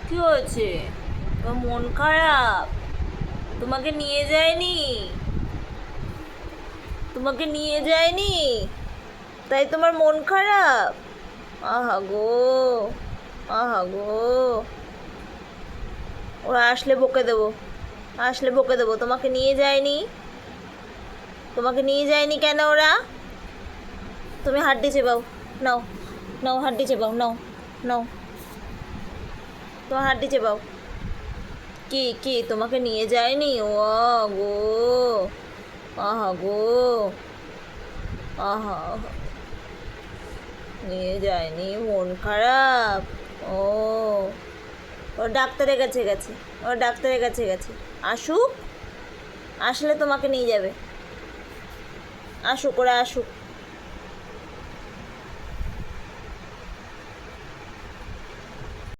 কি হয়েছে? তোমার মন খারাপ? তোমাকে নিয়ে যায়নি? তোমাকে নিয়ে যায়নি তাই তোমার মন খারাপ? আহা গো, আহা গো। ওরা আসলে বকে দেবো, আসলে বকে দেবো। তোমাকে নিয়ে যায়নি, তোমাকে নিয়ে যায়নি কেন ওরা? তুমি হাড্ডি চেবাও, নাও, নাও হাড্ডি চেবাও, নাও, নাও, তোমার হাড্ডি চেবাও। কি কি তোমাকে নিয়ে যায়নি? ও গো, আহা গো, আহা, নিয়ে যায়নি, মন খারাপ। ও, ও ডাক্তারের কাছে গেছে, ও ডাক্তারের কাছে গেছে। আসুক, আসলে তোমাকে নিয়ে যাবে। আসুক, ওরা আসুক।